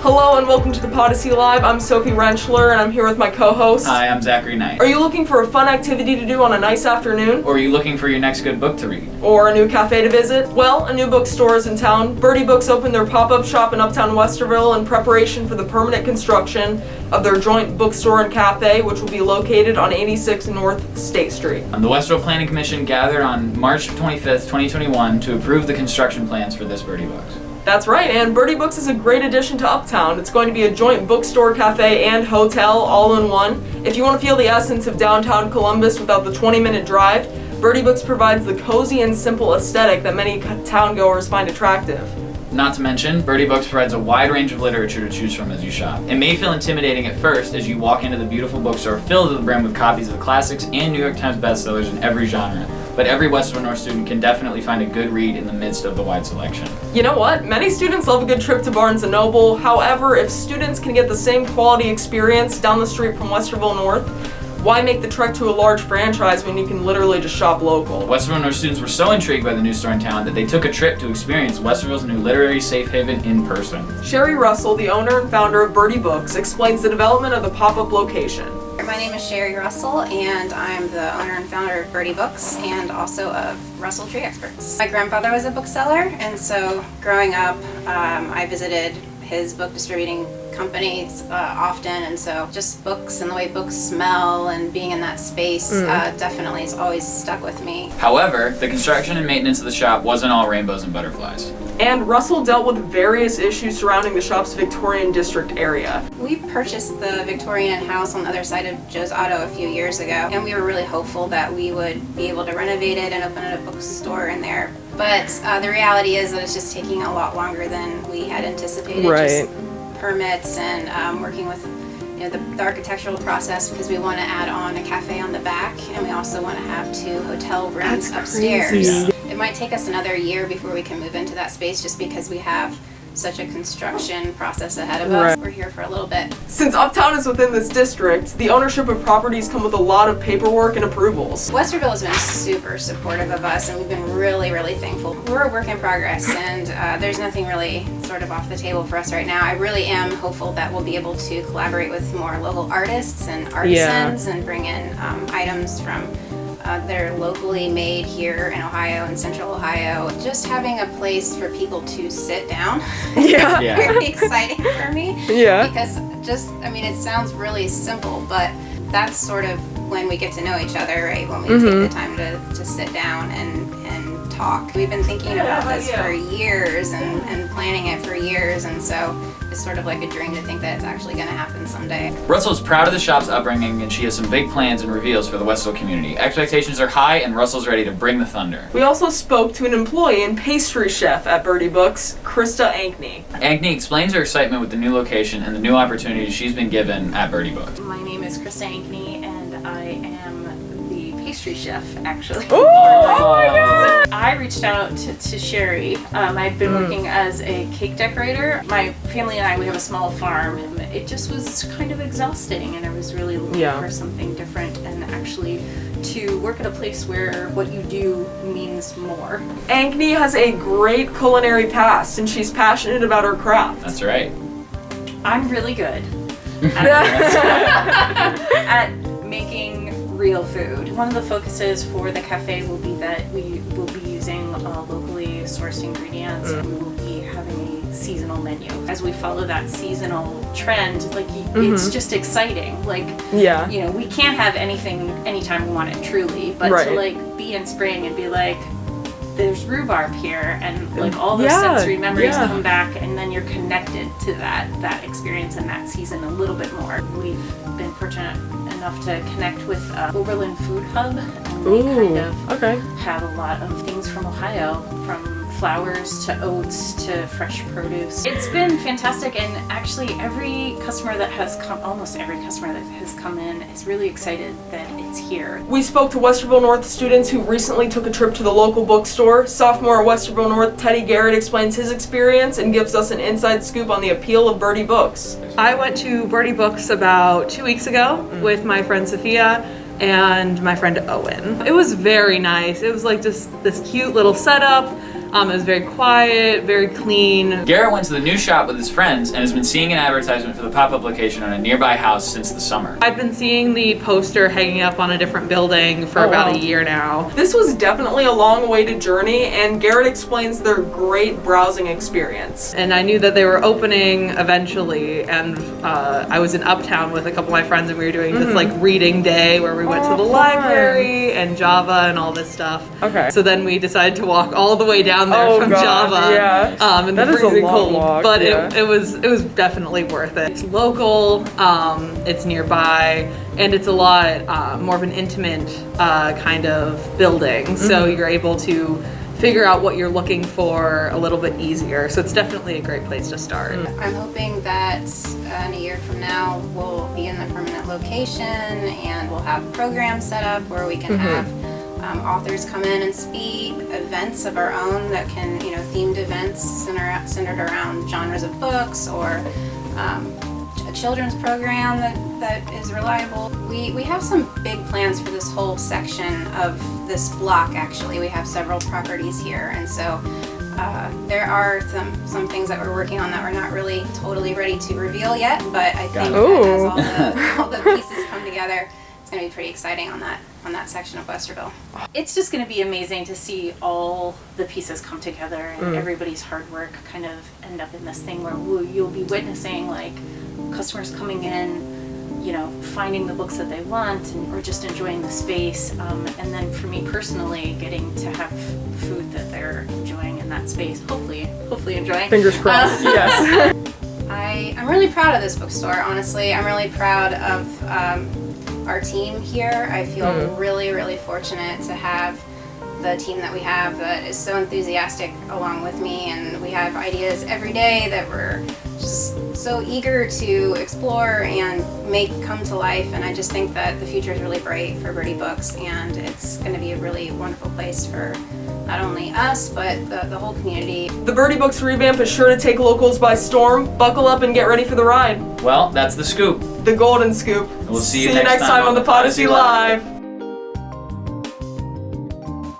Hello and welcome to the Podyssey Live. I'm Sophie Rentschler and I'm here with my co-host. Hi, I'm Zachary Knight. Are you looking for a fun activity to do on a nice afternoon? Or are you looking for your next good book to read? Or a new cafe to visit? Well, a new bookstore is in town. Birdie Books opened their pop-up shop in Uptown, Westerville in preparation for the permanent construction of their joint bookstore and cafe, which will be located on 86 North State Street. The Westerville Planning Commission gathered on March 25th, 2021 to approve the construction plans for this Birdie Books. That's right, and Birdie Books is a great addition to Uptown. It's going to be a joint bookstore, cafe, and hotel all in one. If you want to feel the essence of downtown Columbus without the 20-minute drive, Birdie Books provides the cozy and simple aesthetic that many town-goers find attractive. Not to mention, Birdie Books provides a wide range of literature to choose from as you shop. It may feel intimidating at first as you walk into the beautiful bookstore filled to the brim with copies of the classics and New York Times bestsellers in every genre. But every Westerville North student can definitely find a good read in the midst of the wide selection. You know what? Many students love a good trip to Barnes & Noble. However, if students can get the same quality experience down the street from Westerville North, why make the trek to a large franchise when you can literally just shop local? Westerville North students were so intrigued by the new store in town that they took a trip to experience Westerville's new literary safe haven in person. Sherry Russell, the owner and founder of Birdie Books, explains the development of the pop-up location. My name is Sherry Russell, and I'm the owner and founder of Birdie Books and also of Russell Tree Experts. My grandfather was a bookseller, and so growing up, I visited his book distributing companies often, and so just books and the way books smell and being in that space definitely has always stuck with me. However, the construction and maintenance of the shop wasn't all rainbows and butterflies. And Russell dealt with various issues surrounding the shop's Victorian district area. We purchased the Victorian house on the other side of Joe's Auto a few years ago, and we were really hopeful that we would be able to renovate it and open a bookstore in there. But the reality is that it's just taking a lot longer than we had anticipated. Right. Just permits and working with the architectural process, because we want to add on a cafe on the back, and we also want to have 2 hotel rooms upstairs. Crazy. It might take us another year before we can move into that space, just because we have such a construction process ahead of us. We're here for a little bit. Since Uptown is within this district, the ownership of properties come with a lot of paperwork and approvals. Westerville has been super supportive of us, and we've been really, really thankful. We're a work in progress, and there's nothing really sort of off the table for us right now. I really am hopeful that we'll be able to collaborate with more local artists and artisans and bring in items from they're locally made here in Ohio and Central Ohio. Just having a place for people to sit down is very exciting for me. Because it sounds really simple, but that's sort of when we get to know each other, right? When we take the time to sit down and talk. We've been thinking about this for years and planning it for years, and so it's sort of like a dream to think that it's actually going to happen someday. Russell is proud of the shop's upbringing, and she has some big plans and reveals for the Westerville community. Expectations are high, and Russell's ready to bring the thunder. We also spoke to an employee and pastry chef at Birdie Books, Krista Ankney. Ankney explains her excitement with the new location and the new opportunities she's been given at Birdie Books. My name is Krista Ankney, and I am the pastry chef, actually. Oh my God! I reached out to Sherry. I've been working as a cake decorator. My family and I, we have a small farm. It just was kind of exhausting, and I was really looking for something different and actually to work at a place where what you do means more. Ankney has a great culinary past, and she's passionate about her craft. That's right. I'm really good at making real food. One of the focuses for the cafe will be that we will be using locally sourced ingredients, and we will be having a seasonal menu. As we follow that seasonal trend, it's just exciting. We can't have anything anytime we want it truly, but to be in spring and be like, there's rhubarb here, and all those sensory memories come back, and then you're connected to that experience and that season a little bit more. We've been fortunate enough to connect with Oberlin Food Hub, and they kind of have a lot of things from Ohio, from flowers to oats to fresh produce. It's been fantastic, and actually almost every customer that has come in is really excited that it's here. We spoke to Westerville North students who recently took a trip to the local bookstore. Sophomore at Westerville North, Teddy Garrett, explains his experience and gives us an inside scoop on the appeal of Birdie Books. I went to Birdie Books about 2 weeks ago with my friend Sophia and my friend Owen. It was very nice. It was like just this cute little setup. It was very quiet, very clean. Garrett went to the new shop with his friends and has been seeing an advertisement for the pop-up location on a nearby house since the summer. I've been seeing the poster hanging up on a different building for about a year now. This was definitely a long-awaited journey, and Garrett explains their great browsing experience. And I knew that they were opening eventually, and I was in Uptown with a couple of my friends, and we were doing this like reading day where we went to the library and Java and all this stuff. Okay. So then we decided to walk all the way down there from Java. Yeah. In That the is a freezing long cold. walk, But yeah. it was definitely worth it. It's local, it's nearby, and it's a lot more of an intimate kind of building. So you're able to figure out what you're looking for a little bit easier. So it's definitely a great place to start. I'm hoping that in a year from now we'll be in the permanent location and we'll have programs set up where we can have authors come in and speak, events of our own that can, themed events centered around genres of books, or a children's program that is reliable. We have some big plans for this whole section of this block. Actually, we have several properties here, and so there are some things that we're working on that we're not really totally ready to reveal yet, but I think that as all the pieces come together, it's going to be pretty exciting on that section of Westerville. It's just going to be amazing to see all the pieces come together and everybody's hard work kind of end up in this thing where you'll be witnessing like customers coming in, finding the books that they want, or just enjoying the space, and then for me personally, getting to have food that they're enjoying in that space. Hopefully enjoying. Fingers crossed. Yes. I'm really proud of this bookstore. Honestly, I'm really proud of our team here. I feel really, really fortunate to have the team that we have that is so enthusiastic along with me, and we have ideas every day that we're just so eager to explore and make come to life. And I just think that the future is really bright for Birdie Books, and it's going to be a really wonderful place for not only us but the whole community. The Birdie Books revamp is sure to take locals by storm. Buckle up and get ready for the ride. Well, that's the scoop. The golden scoop. We'll see you next time on the Podyssey Live.